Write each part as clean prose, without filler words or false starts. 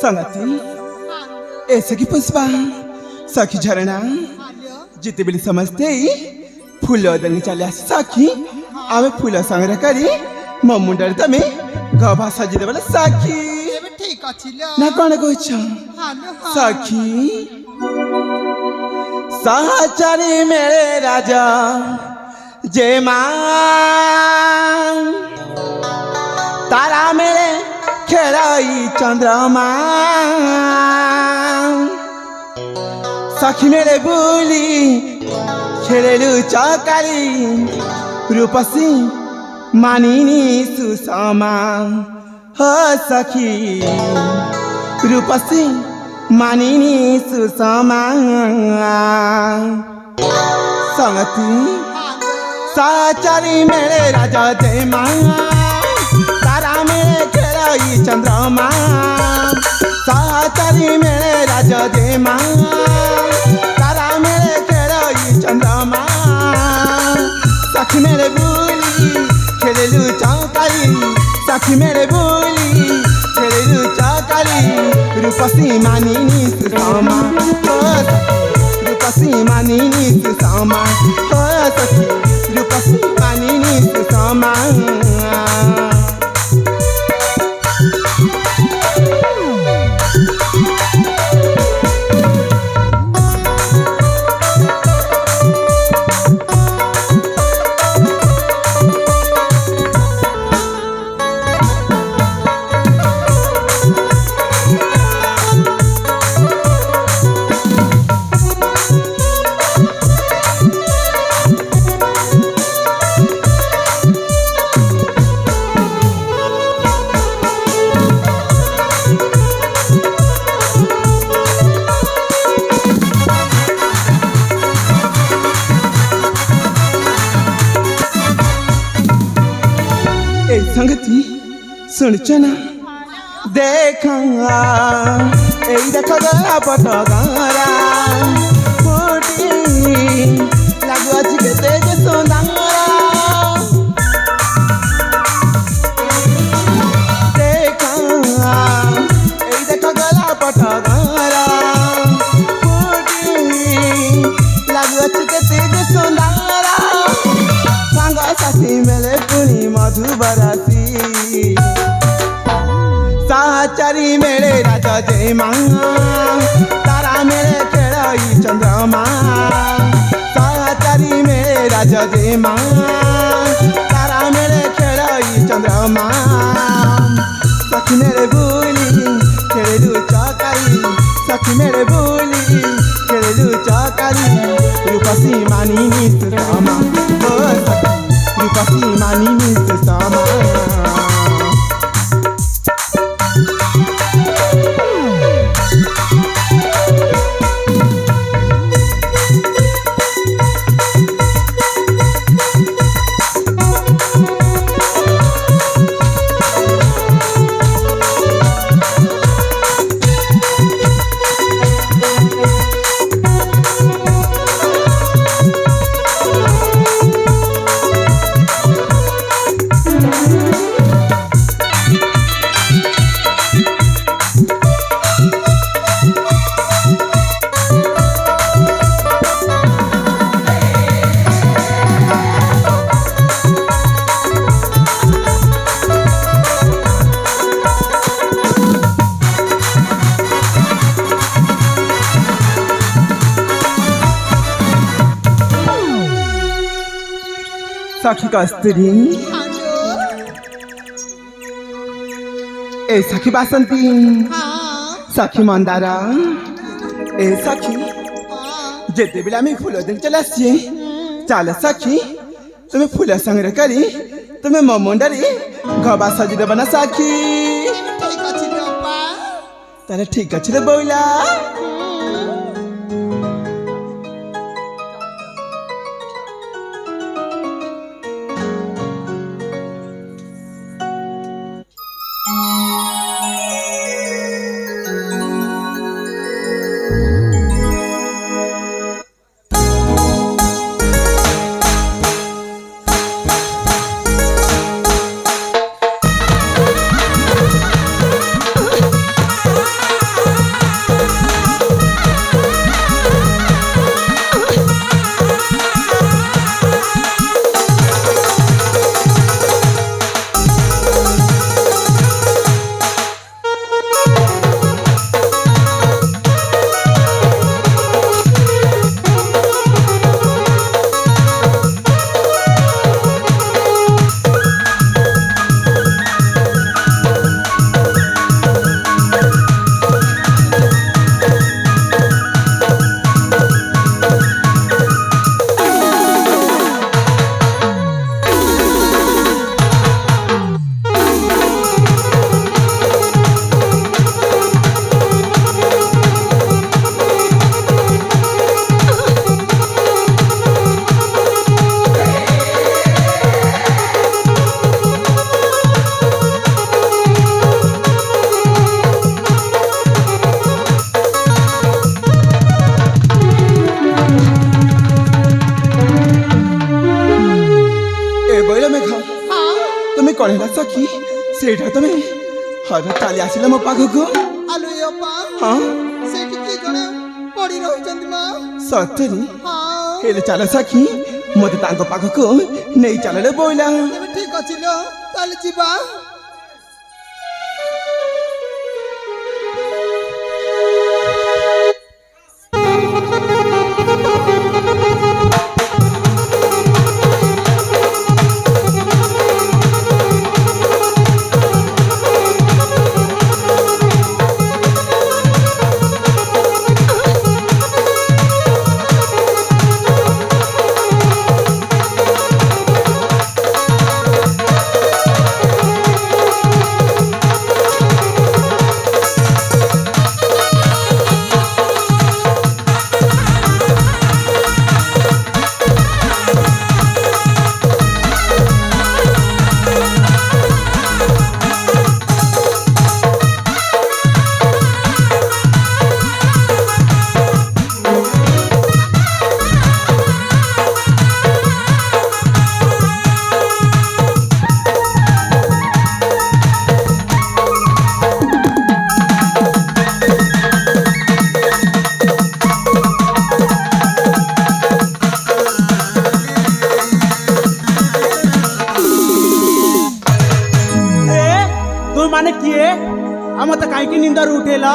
संगति ऐसे की पुष्पा सखी झरना जिते बेली समझते फूल देने चले सखी आमे फूल संग्रह करी मो मुंडर तमे गभा सजी देबला सखी ठीक अछि ना कोन कहछ सखी सहचरी मेरे राजा जय मां तारा मेरे खेलाई चंद्रमा सखी मेरे बोली खेलू चौकारी रूपसी मानिनी सुषमा हो सखी रूपसी मानिनी सुषमा संगति साचारी मेरे राजा जय मां तारा मेरे खेलाई चंद्रमा साचारी मेरे राजा जय मां तारा मेरे खेलाई चंद्रमा सखी मेरे बोली खेलू चौकारी सखी मेरे बोली खेलू चौकारी रूपसी मानिनी सुषमा रूपसी मानिनी सुषमा सखी रूपसी मानिनी सुषमा संगति सुनचना देखा देखा गला पटगारा फूटी लगुआ के तेज सोनारा देखा देखा गला पटगारा फूटी लगुआ के तेज सोनारा सांग साथी मेले पुनी मधुबराती साचारी मेरे राजा जय मां तारा मेरे खेलाई चंद्रमा साचारी मेरे राजा जय मां तारा मेरे खेलाई चंद्रमा सखी मेरे बोली खेलू चौकारी सखी मेरे बोली खेलू चौकारी रूपसी मानिनी सुषमा रूपसी मानिनी सुषमा सखी कस्तूरी ए सखी बासंती सखी मंदारा ए सखी जेते बेला मी फूल दिन चलासी चल सखी तुम्हें फूल संग्रह करी तुम्हें ममुंडरी घबा सजी देबना सखी तारे ठीक अछि रे बोला ସେଇଟା ତମେ ହଠାତ୍ ଚାଲି ଆସିଲ ମୋ ପାଖକୁ। ଆଲୋ ଏ ଅପା ହଁ ସେଇଠି କିଏ ଜଣେ ପଡି ରହିଛନ୍ତି ମା। ସତରେ? ହଁ ହେଲେ ଚାଲ ସାକ୍ଷୀ ମତେ ତାଙ୍କ ପାଖକୁ ନେଇ ଚାଲରେ ବୋଇଲା। ତେବେ ଠିକ ଅଛି ଲୋ ତାହେଲେ ଯିବା। माने किए आ मत कहीं निंदर उठेला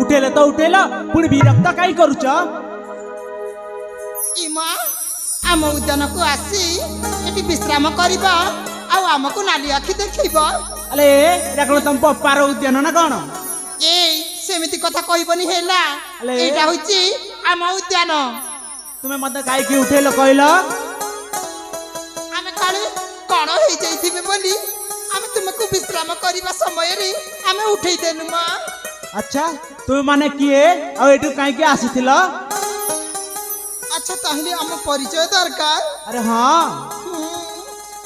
उठेले तो उठेला पुणी विरक्त कहीं करूच। इमा आम उद्यान को आसी एटी विश्राम करिबा आ आमको नाली आखि देखिबा। अरे एटा कोन तम पप्पार उद्यान ना कोन? ए सेमिति कथा कहिबनी हेला। अले एटा होची आम उद्यान। तुमे मत काई की उठेलो कहलो? आमे काले कोन होई जाइथिबे बोली आमे तुमको विश्राम करिबा समय रे आमे उठै देनु मा। अच्छा तुम माने किए आ एटू काई के आसीथिलो? अच्छा ताहले आम परिचय दरकार। अरे हां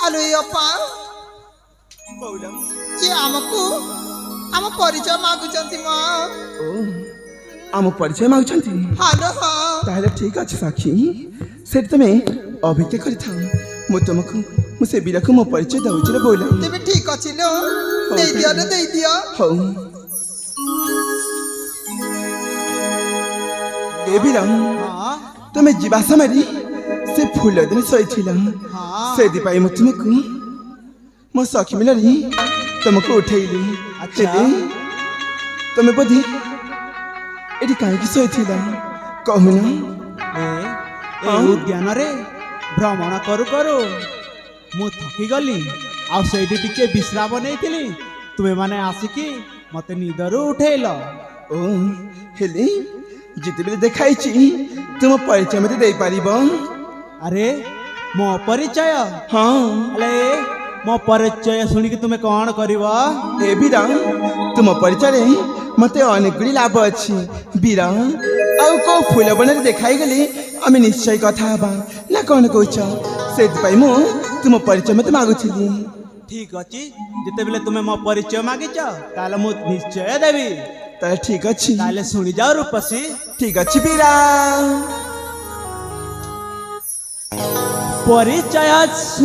आलो ए अपा बोला जे आमको आम परिचय मागुचंती मा। ओ आम परिचय मागुचंती? हालो हां ताहले ठीक अछि साक्षी सेठ तमे अभिज्ञ करिथाउ मु तुमको मु से बिरख मो परिचय दउछि रे बोला। तेबे ठीक अछि लो दे दियो रे दे दियो। हौ ए बिरम हां तमे जीवा समय से फूल दिन सईथिला हां से दी पाई मु तुमको मो सखी मिलरी तुमको उठैली। अच्छा तमे बधी एटी काहे की सईथिला कहूना? ए उद्यान रे भ्रमण करू करू मु थकी गली आ सेठी टिके विश्राम नेइथिली तुमे माने आसिकी मते निदरू उठेलो। ओ हेले जितेबेले देखाइछि तुम परिचय मते देई पारिबो? अरे मो परिचय? हाँ अले मो परिचय सुनिकी तुमे कौन करिवो? ए बीरा तुम परिचय मते अनेक गुडी लाभ अछि बीरा आउ को फूल बनरे देखाई गली आमे निश्चय कथा हबा ना कोन कहछ सेति पई मु तुम परिचय मते मागुछिली। ठीक अछि जितेबेले तुमे मो परिचय मागिछ ताले मु निश्चय देबी। ताले ठीक अछि ताले सुनि जाओ रूपसी। ठीक अछि बीरा। परिचय